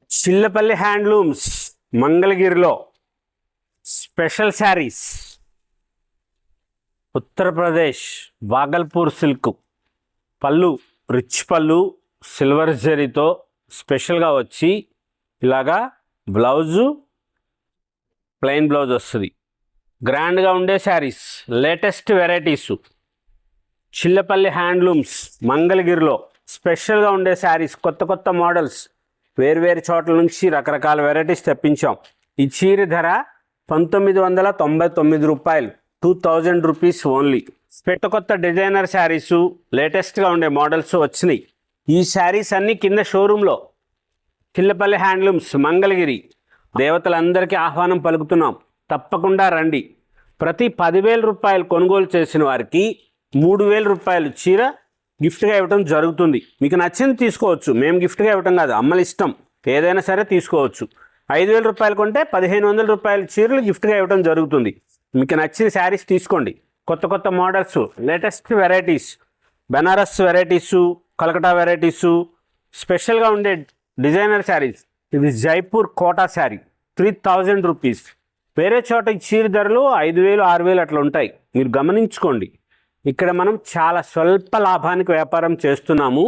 Chillapalli handlooms మంగళగిరిలో special saris. Uttar Pradesh Bhagalpur silk పళ్ళు, rich పళ్ళు సిల్వర్ జరీతో స్పెషల్గా వచ్చి ఇలాగా బ్లౌజు ప్లెయిన్ బ్లౌజ్ వస్తుంది. గ్రాండ్గా ఉండే saris, latest varieties. Chillapalli handlooms మంగళగిరిలో స్పెషల్గా ఉండే శారీస్, కొత్త కొత్త మోడల్స్, వేరువేరు చోట్ల నుంచి రకరకాల వెరైటీస్ తెప్పించాం. ఈ చీర ధర 1999 రూపాయలు, 2000 రూపీస్ ఓన్లీ. కొత్త డిజైనర్ శారీసు, లేటెస్ట్గా ఉండే మోడల్స్ వచ్చినాయి. ఈ శారీస్ అన్నీ కింద షోరూంలో చిల్లపల్లి హ్యాండ్లూమ్స్ మంగళగిరి. దేవతలందరికీ ఆహ్వానం పలుకుతున్నాం, తప్పకుండా రండి. ప్రతి 10,000 రూపాయలు కొనుగోలు చేసిన వారికి 3,000 రూపాయలు చీర గిఫ్ట్గా ఇవ్వడం జరుగుతుంది. మీకు నచ్చింది తీసుకోవచ్చు, మేము గిఫ్ట్గా ఇవ్వటం కాదు, అమ్మల ఇష్టం, ఏదైనా సరే తీసుకోవచ్చు. 5,000 రూపాయలు కొంటే 1,500 రూపాయల చీరలు గిఫ్ట్గా ఇవ్వడం జరుగుతుంది. మీకు నచ్చిన శారీస్ తీసుకోండి. కొత్త కొత్త models, latest varieties, Banaras varieties, Kolkata varieties, స్పెషల్గా ఉండే డిజైనర్ శారీస్. ఇది జైపూర్ కోటా శారీ, 3,000 రూపీస్. వేరే చోట చీర ధరలు 5,000, 6,000 అట్లా ఉంటాయి, మీరు గమనించుకోండి. ఇక్కడ మనం చాలా స్వల్ప లాభానికి వ్యాపారం చేస్తున్నాము.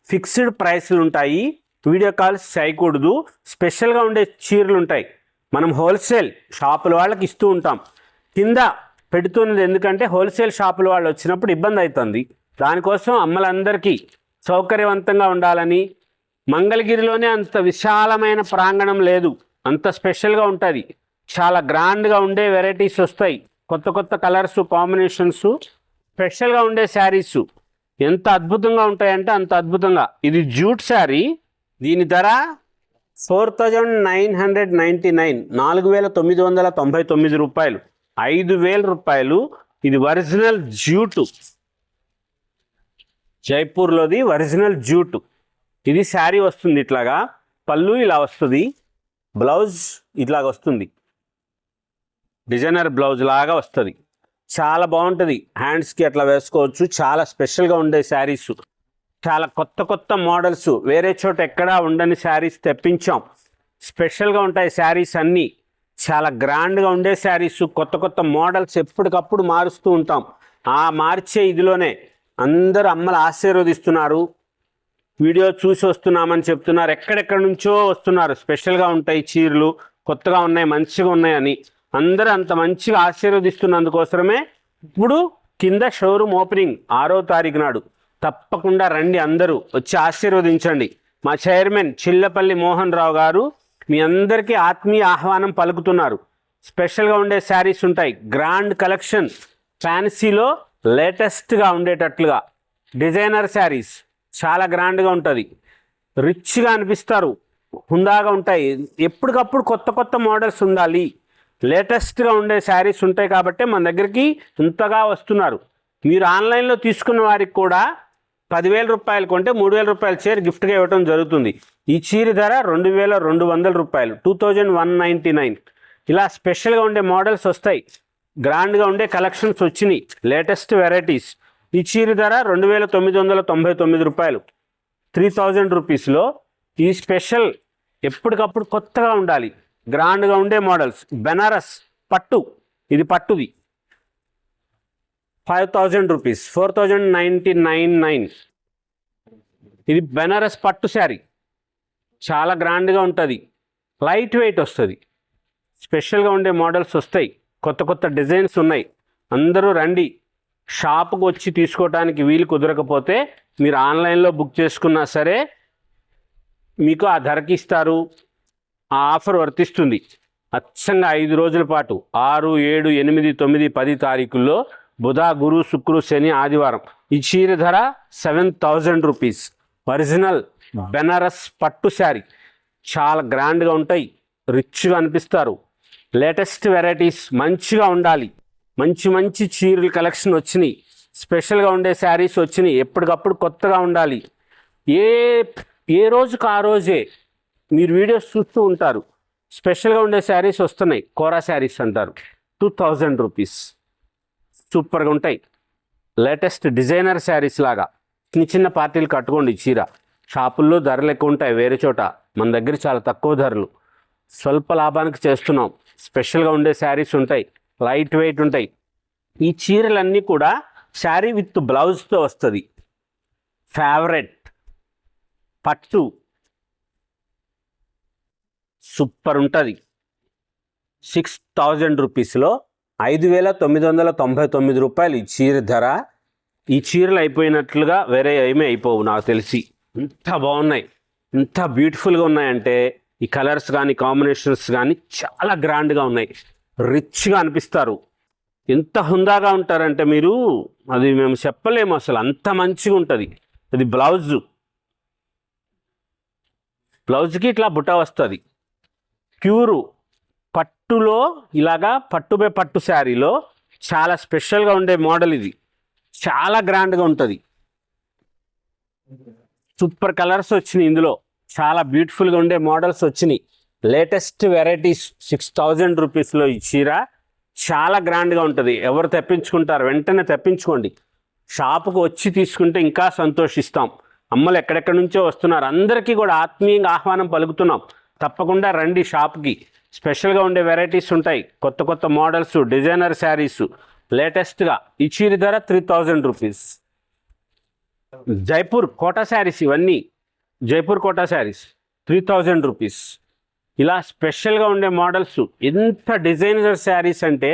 ఫిక్స్డ్ ప్రైస్లు ఉంటాయి, వీడియో కాల్స్ చేయకూడదు. స్పెషల్గా ఉండే చీరలు ఉంటాయి, మనం హోల్సేల్ షాపుల వాళ్ళకి ఇస్తూ ఉంటాం. కింద పెడుతున్నది ఎందుకంటే హోల్సేల్ షాపుల వాళ్ళు వచ్చినప్పుడు ఇబ్బంది అవుతుంది. దానికోసం అమ్మలందరికీ సౌకర్యవంతంగా ఉండాలని. మంగళగిరిలోనే అంత విశాలమైన ప్రాంగణం లేదు, అంత స్పెషల్గా ఉంటుంది. చాలా గ్రాండ్గా ఉండే వెరైటీస్ వస్తాయి, కొత్త కొత్త కలర్సు, కాంబినేషన్సు, స్పెషల్గా ఉండే శారీసు ఎంత అద్భుతంగా ఉంటాయంటే అంత అద్భుతంగా. ఇది జూట్ శారీ, దీని ధర 4,999, 4,999 రూపాయలు, 5,000 రూపాయలు. ఇది ఒరిజినల్ జూటు, జైపూర్లోది ఒరిజినల్ జూటు. ఇది శారీ వస్తుంది ఇట్లాగా, పళ్ళు ఇలా వస్తుంది, బ్లౌజ్ ఇట్లాగ వస్తుంది, డిజైనర్ బ్లౌజ్ లాగా వస్తుంది. చాలా బాగుంటుంది, హ్యాండ్స్కి అట్లా వేసుకోవచ్చు. చాలా స్పెషల్గా ఉండే శారీస్, చాలా కొత్త కొత్త మోడల్స్, వేరే చోట ఎక్కడా ఉండని శారీస్ తెప్పించాం. స్పెషల్గా ఉంటాయి శారీస్ అన్నీ, చాలా గ్రాండ్గా ఉండే శారీస్, కొత్త కొత్త మోడల్స్ ఎప్పటికప్పుడు మారుస్తూ ఉంటాం. ఆ మార్చే ఇదిలోనే అందరూ అమ్మలు ఆశీర్వదిస్తున్నారు. వీడియో చూసి వస్తున్నామని చెప్తున్నారు, ఎక్కడెక్కడి నుంచో వస్తున్నారు. స్పెషల్గా ఉంటాయి చీరలు, కొత్తగా ఉన్నాయి, మంచిగా ఉన్నాయని అందరూ అంత మంచిగా ఆశీర్వదిస్తున్నందుకోసమే ఇప్పుడు కింద షోరూమ్ ఓపెనింగ్ 6వ తారీఖు నాడు. తప్పకుండా రండి, అందరూ వచ్చి ఆశీర్వదించండి. మా చైర్మన్ చిల్లపల్లి మోహన్ రావు గారు మీ అందరికీ ఆత్మీయ ఆహ్వానం పలుకుతున్నారు. స్పెషల్గా ఉండే శారీస్ ఉంటాయి, గ్రాండ్ కలెక్షన్, ఫ్యాన్సీలో లేటెస్ట్గా ఉండేటట్లుగా డిజైనర్ శారీస్. చాలా గ్రాండ్గా ఉంటుంది, రిచ్గా అనిపిస్తారు, హుందాగా ఉంటాయి. ఎప్పటికప్పుడు కొత్త కొత్త మోడల్స్ ఉండాలి, లేటెస్ట్గా ఉండే శారీస్ ఉంటాయి కాబట్టి మన దగ్గరికి ఇంతగా వస్తున్నారు. మీరు ఆన్లైన్లో తీసుకున్న వారికి కూడా 10,000 రూపాయలు కొంటే 3,000 రూపాయల చీర గిఫ్ట్గా ఇవ్వడం జరుగుతుంది. ఈ చీర ధర 2,200 రూపాయలు, 2,199. ఇలా స్పెషల్గా ఉండే మోడల్స్ వస్తాయి, గ్రాండ్గా ఉండే కలెక్షన్స్ వచ్చినాయి, లేటెస్ట్ వెరైటీస్. ఈ చీర ధర 2,999 రూపాయలు, 3,000 రూపీస్లో. ఈ స్పెషల్ ఎప్పటికప్పుడు కొత్తగా ఉండాలి, గ్రాండ్గా ఉండే మోడల్స్. బెనారస్ పట్టు, ఇది పట్టుది, 5,000 రూపీస్, 4,999. ఇది బెనారస్ పట్టు శారీ, చాలా గ్రాండ్గా ఉంటుంది, లైట్ వెయిట్ వస్తుంది. స్పెషల్గా ఉండే మోడల్స్ వస్తాయి, కొత్త కొత్త డిజైన్స్ ఉన్నాయి. అందరూ రండి. షాపుకు వచ్చి తీసుకోవడానికి వీలు కుదరకపోతే మీరు ఆన్లైన్లో బుక్ చేసుకున్నా సరే మీకు ఆ ధరకి ఇస్తారు. ఆ ఆఫర్ వర్తిస్తుంది అచ్చంగా 5 రోజుల పాటు, 6, 7, 8, 9, 10 తారీఖుల్లో, బుధ, గురు, శుక్రు, శని, ఆదివారం. ఈ చీర ధర 7,000 రూపీస్. ఒరిజినల్ బెనారస్ పట్టు శారీ, చాలా గ్రాండ్గా ఉంటాయి, రిచ్గా అనిపిస్తారు. లేటెస్ట్ వెరైటీస్, మంచిగా ఉండాలి. మంచి మంచి చీరల కలెక్షన్ వచ్చినాయి, స్పెషల్గా ఉండే శారీస్ వచ్చినాయి, ఎప్పటికప్పుడు కొత్తగా ఉండాలి. ఏ రోజుకు ఆ రోజే మీరు వీడియోస్ చూస్తూ ఉంటారు. స్పెషల్గా ఉండే శారీస్ వస్తున్నాయి, కోరా శారీస్ అంటారు, 2,000 రూపీస్. సూపర్గా ఉంటాయి, లేటెస్ట్ డిజైనర్ శారీస్ లాగా. చిన్న చిన్న పార్టీలు కట్టుకోండి చీర. షాపుల్లో ధరలు ఎక్కువ ఉంటాయి వేరే చోట, మన దగ్గర చాలా తక్కువ ధరలు, స్వల్ప లాభానికి చేస్తున్నాం. స్పెషల్గా ఉండే శారీస్ ఉంటాయి, లైట్ వెయిట్ ఉంటాయి. ఈ చీరలన్నీ కూడా శారీ విత్ బ్లౌజ్తో వస్తుంది. ఫేవరెట్ పట్టు సూపర్ ఉంటుంది. 6,000 రూపీస్లో 5,999 రూపాయలు ఈ చీర ధర. ఈ చీరలు అయిపోయినట్లుగా వేరే ఏమీ అయిపోవు నాకు తెలిసి. ఇంత బాగున్నాయి, ఇంత బ్యూటిఫుల్గా ఉన్నాయంటే ఈ కలర్స్ కానీ కాంబినేషన్స్ కానీ చాలా గ్రాండ్గా ఉన్నాయి. రిచ్గా అనిపిస్తారు. ఎంత హుందాగా ఉంటారంటే మీరు, అది మేము చెప్పలేము అసలు, అంత మంచిగా ఉంటుంది. ఇది బ్లౌజ్కి ఇట్లా బుట్ట వస్తుంది. ప్యూరు పట్టులో ఇలాగా పట్టుపై పట్టు శారీలో చాలా స్పెషల్గా ఉండే మోడల్ ఇది. చాలా గ్రాండ్గా ఉంటుంది. సూపర్ కలర్స్ వచ్చినాయి ఇందులో, చాలా బ్యూటిఫుల్గా ఉండే మోడల్స్ వచ్చినాయి. Latest varieties. 6,000 రూపీస్లో ఈ చీర చాలా గ్రాండ్గా ఉంటుంది. ఎవరు తెప్పించుకుంటారు వెంటనే తెప్పించుకోండి. షాపుకు వచ్చి తీసుకుంటే ఇంకా సంతోషిస్తాం. అమ్మలు ఎక్కడెక్కడి నుంచో వస్తున్నారు, అందరికీ కూడా ఆత్మీయంగా ఆహ్వానం పలుకుతున్నాం. తప్పకుండా రండి షాప్కి. స్పెషల్గా ఉండే వెరైటీస్ ఉంటాయి, కొత్త కొత్త మోడల్స్, డిజైనర్ శారీస్ లేటెస్ట్గా. ఈ చీర ధర 3,000 రూపీస్. జైపూర్ కోటా శారీస్, ఇవన్నీ జైపూర్ కోటా శారీస్ 3,000 రూపీస్. ఇలా స్పెషల్గా ఉండే మోడల్స్. ఎంత డిజైనర్ శారీస్ అంటే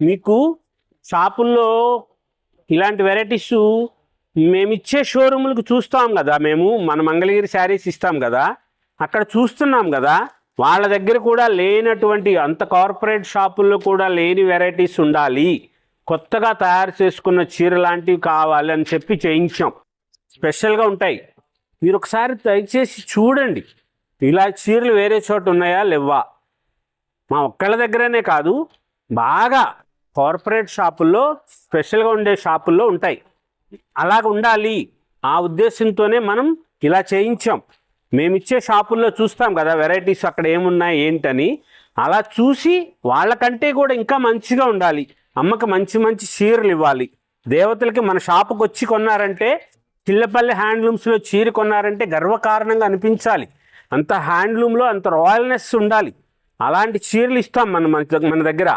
మీకు షాపుల్లో ఇలాంటి వెరైటీస్ మేమిచ్చే షోరూములకు చూస్తాం కదా, మన మంగళగిరి శారీస్ ఇస్తాం కదా, అక్కడ చూస్తున్నాం కదా. వాళ్ళ దగ్గర కూడా లేనటువంటి, అంత కార్పొరేట్ షాపుల్లో కూడా లేని వెరైటీస్ ఉండాలి, కొత్తగా తయారు చేసుకున్న చీర లాంటివి కావాలి అని చెప్పి చేయించాం. స్పెషల్గా ఉంటాయి. మీరు ఒకసారి దయచేసి చూడండి, ఇలా చీరలు వేరే చోట ఉన్నాయా లేవా. మా ఒక్కళ్ళ దగ్గరనే కాదు, బాగా కార్పొరేట్ షాపుల్లో, స్పెషల్గా ఉండే షాపుల్లో ఉంటాయి. అలాగ ఉండాలి ఆ ఉద్దేశంతోనే మనం ఇలా చేయించాం. మేమిచ్చే షాపుల్లో చూస్తాం కదా వెరైటీస్, అక్కడ ఏమున్నాయి ఏంటని. అలా చూసి వాళ్ళకంటే కూడా ఇంకా మంచిగా ఉండాలి, అమ్మకి మంచి మంచి చీరలు ఇవ్వాలి. దేవతలకి మన షాపుకి వచ్చి కొన్నారంటే, చిల్లపల్లి హ్యాండ్లూమ్స్లో చీర కొన్నారంటే గర్వకారణంగా అనిపించాలి. అంత హ్యాండ్లూమ్లో అంత రాయల్నెస్ ఉండాలి. అలాంటి చీరలు ఇస్తాం మన దగ్గర.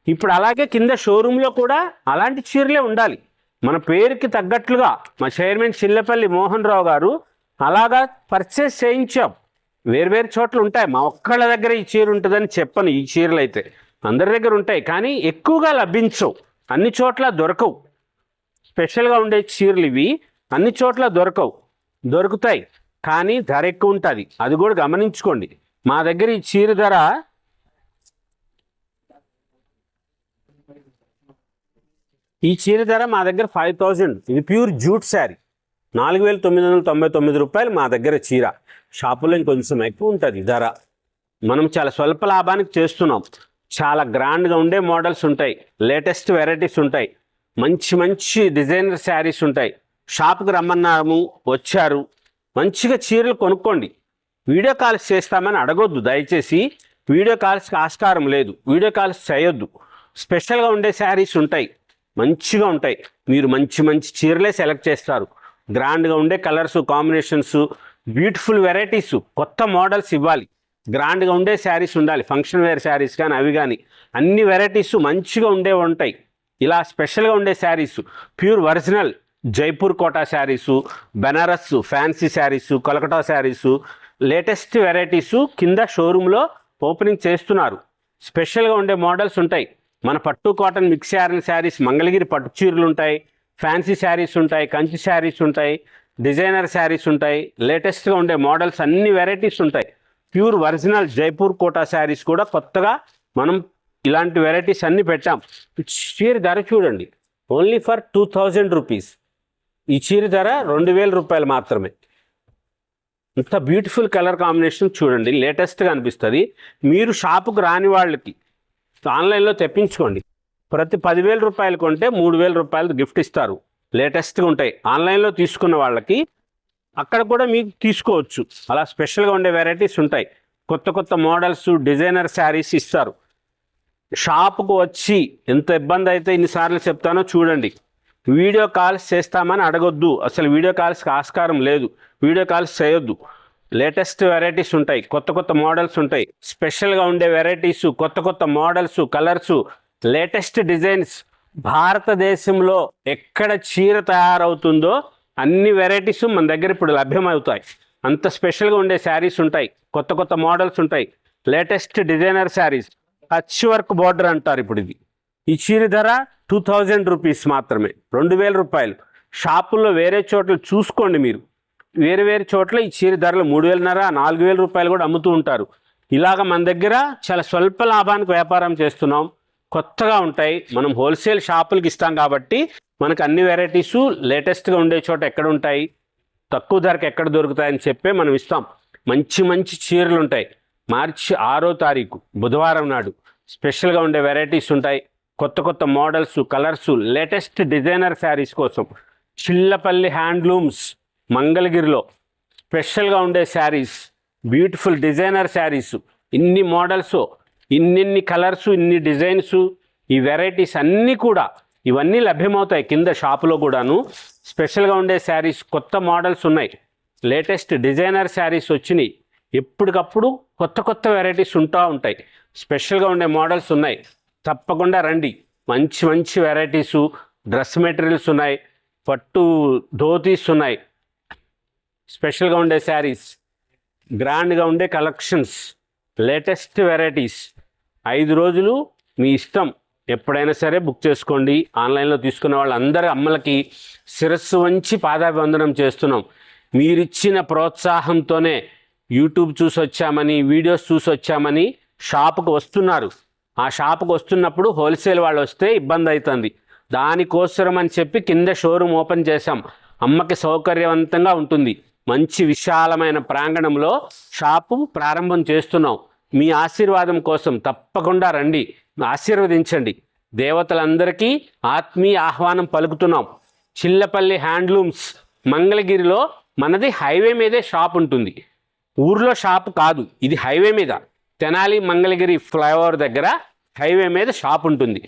ఇప్పుడు అలాగే కింద షోరూంలో కూడా అలాంటి చీరలే ఉండాలి. మన పేరుకి తగ్గట్లుగా మా చైర్మన్ చిల్లపల్లి మోహన్ రావు గారు అలాగా పర్చేస్ చేయించాం. వేర్వేరు చోట్ల ఉంటాయి, మా ఒక్కళ్ళ దగ్గర ఈ చీర ఉంటుందని చెప్పను. ఈ చీరలు అయితే అందరి దగ్గర ఉంటాయి, కానీ ఎక్కువగా లభించవు, అన్ని చోట్ల దొరకవు. స్పెషల్గా ఉండే చీరలు ఇవి అన్ని చోట్ల దొరుకుతాయి, కానీ ధర ఎక్కువ ఉంటుంది. అది కూడా గమనించుకోండి. మా దగ్గర ఈ చీర ధర మా దగ్గర 5,000. ఇది ప్యూర్ జూట్ శారీ, 4,999 రూపాయలు మా దగ్గర చీర. షాపులో కొంచెం ఎక్కువ ఉంటుంది ధర. మనం చాలా స్వల్ప లాభానికి చేస్తున్నాం. చాలా గ్రాండ్గా ఉండే మోడల్స్ ఉంటాయి, లేటెస్ట్ వెరైటీస్ ఉంటాయి, మంచి మంచి డిజైనర్ శారీస్ ఉంటాయి. షాప్కి రమ్మన్నాము, వచ్చారు, మంచిగా చీరలు కొనుక్కోండి. వీడియో కాల్స్ చేస్తామని అడగొద్దు దయచేసి. వీడియో కాల్స్కి ఆస్కారం లేదు, వీడియో కాల్స్ చేయొద్దు. స్పెషల్గా ఉండే శారీస్ ఉంటాయి, మంచిగా ఉంటాయి. మీరు మంచి మంచి చీరలే సెలెక్ట్ చేస్తారు. గ్రాండ్గా ఉండే కలర్స్ కాంబినేషన్స్, బ్యూటిఫుల్ వెరైటీస్, కొత్త మోడల్స్ ఇవ్వాలి. గ్రాండ్గా ఉండే శారీస్ ఉండాలి, ఫంక్షన్ వేర్ శారీస్ కానీ అవి కానీ అన్ని వెరైటీస్ మంచిగా ఉంటాయి. ఇలా స్పెషల్గా ఉండే saris, pure original Jaipur Kota saris, Banaras fancy saris, Kolkata saris, latest varieties కింద షోరూంలో ఓపెనింగ్ చేస్తున్నారు. స్పెషల్గా ఉండే మోడల్స్ ఉంటాయి. మన పట్టు కాటన్ మిక్స్ శారీస్, మంగళగిరి పట్టు చీరలు ఉంటాయి, ఫ్యాన్సీ శారీస్ ఉంటాయి, కంచి శారీస్ ఉంటాయి, డిజైనర్ శారీస్ ఉంటాయి. లేటెస్ట్గా ఉండే మోడల్స్ అన్ని వెరైటీస్ ఉంటాయి. ప్యూర్ ఒరిజినల్ జైపూర్ కోటా శారీస్ కూడా కొత్తగా మనం ఇలాంటి వెరైటీస్ అన్నీ పెట్టాం. చీర ధర చూడండి, ఓన్లీ ఫర్ 2,000 రూపీస్. ఈ చీర ధర 2,000 రూపాయలు మాత్రమే. ఇంత బ్యూటిఫుల్ కలర్ కాంబినేషన్ చూడండి, లేటెస్ట్గా అనిపిస్తుంది. మీరు షాపుకు రాని వాళ్ళకి ఆన్లైన్లో తెప్పించుకోండి. ప్రతి 10,000 రూపాయలు కొంటే 3,000 రూపాయలు గిఫ్ట్ ఇస్తారు. లేటెస్ట్గా ఉంటాయి. ఆన్లైన్లో తీసుకున్న వాళ్ళకి అక్కడ కూడా మీకు తీసుకోవచ్చు. అలా స్పెషల్గా ఉండే వెరైటీస్ ఉంటాయి. కొత్త కొత్త మోడల్స్, డిజైనర్ శారీస్ ఇస్తారు. షాపుకు వచ్చి ఎంత ఇబ్బంది అయితే ఇన్నిసార్లు చెప్తానో చూడండి. వీడియో కాల్స్ చేస్తామని అడగొద్దు, అసలు వీడియో కాల్స్కి ఆస్కారం లేదు, వీడియో కాల్స్ చేయొద్దు. లేటెస్ట్ వెరైటీస్ ఉంటాయి, కొత్త కొత్త మోడల్స్ ఉంటాయి, స్పెషల్గా ఉండే వెరైటీస్, కొత్త కొత్త మోడల్స్, కలర్స్, లేటెస్ట్ డిజైన్స్. భారతదేశంలో ఎక్కడ చీర తయారవుతుందో అన్ని వెరైటీస్ మన దగ్గర ఇప్పుడు లభ్యమవుతాయి. అంత స్పెషల్గా ఉండే శారీస్ ఉంటాయి, కొత్త కొత్త మోడల్స్ ఉంటాయి, latest designer saris. Touch work border అంటారు ఇప్పుడు ఇది. ఈ చీర ధర 2000 రూపీస్ మాత్రమే, 2000 రూపాయలు. షాపుల్లో వేరే చోట్ల చూసుకోండి మీరు, వేరే వేరే చోట్ల ఈ చీర ధరలు 3500, 4000 రూపాయలు కూడా అమ్ముతూ ఉంటారు. ఇలాగ మన దగ్గర చాలా స్వల్ప లాభానికి వ్యాపారం చేస్తున్నాం. కొత్తగా ఉంటాయి, మనం హోల్సేల్ షాపులకి ఇస్తాం కాబట్టి మనకు అన్ని వెరైటీసు లేటెస్ట్గా ఉండే చోట ఎక్కడ ఉంటాయి, తక్కువ ధరకు ఎక్కడ దొరుకుతాయని చెప్పే మనం ఇస్తాం. మంచి మంచి చీరలు ఉంటాయి. మార్చి 6వ తారీఖు బుధవారం నాడు స్పెషల్గా ఉండే వెరైటీస్ ఉంటాయి, కొత్త కొత్త models, colours, latest designer saris కోసం. చిల్లపల్లి హ్యాండ్లూమ్స్ మంగళగిరిలో స్పెషల్గా ఉండే శారీస్, బ్యూటిఫుల్ డిజైనర్ శారీస్, ఇన్ని మోడల్స్, ఇన్ని కలర్స్, ఇన్ని డిజైన్స్, ఈ వెరైటీస్ అన్నీ కూడా ఇవన్నీ లభ్యమవుతాయి కింద షాపులో కూడాను. స్పెషల్గా ఉండే శారీస్, కొత్త మోడల్స్ ఉన్నాయి, లేటెస్ట్ డిజైనర్ శారీస్ వచ్చినాయి. ఎప్పటికప్పుడు కొత్త కొత్త వెరైటీస్ ఉంటాయి, స్పెషల్గా ఉండే మోడల్స్ ఉన్నాయి. తప్పకుండా రండి. మంచి మంచి వెరైటీసు, డ్రెస్ మెటీరియల్స్ ఉన్నాయి, పట్టు ధోతీస్ ఉన్నాయి, స్పెషల్గా ఉండే శారీస్, గ్రాండ్గా ఉండే కలెక్షన్స్, లేటెస్ట్ వెరైటీస్. 5 రోజులు మీ ఇష్టం, ఎప్పుడైనా సరే బుక్ చేసుకోండి. ఆన్లైన్లో తీసుకున్న వాళ్ళందరూ అమ్మలకి శిరస్సు వంచి పాదాభివందనం చేస్తున్నాం. మీరిచ్చిన ప్రోత్సాహంతోనే యూట్యూబ్ చూసి వచ్చామని, వీడియోస్ చూసి వచ్చామని షాపుకు వస్తున్నారు. ఆ షాపుకు వస్తున్నప్పుడు హోల్సేల్ వాళ్ళు వస్తే ఇబ్బంది అవుతుంది. దానికోసం అని చెప్పి కింద షోరూమ్ ఓపెన్ చేశాం. అమ్మకి సౌకర్యవంతంగా ఉంటుంది. మంచి విశాలమైన ప్రాంగణంలో షాపు ప్రారంభం చేస్తున్నాం. మీ ఆశీర్వాదం కోసం తప్పకుండా రండి, ఆశీర్వదించండి. దేవతలందరికీ ఆత్మీయ ఆహ్వానం పలుకుతున్నాం. చిల్లపల్లి హ్యాండ్లూమ్స్ మంగళగిరిలో మనది హైవే మీదే షాప్ ఉంటుంది, ఊర్లో షాప్ కాదు. ఇది హైవే మీద తెనాలి మంగళగిరి ఫ్లైఓవర్ దగ్గర హైవే మీద షాప్ ఉంటుంది.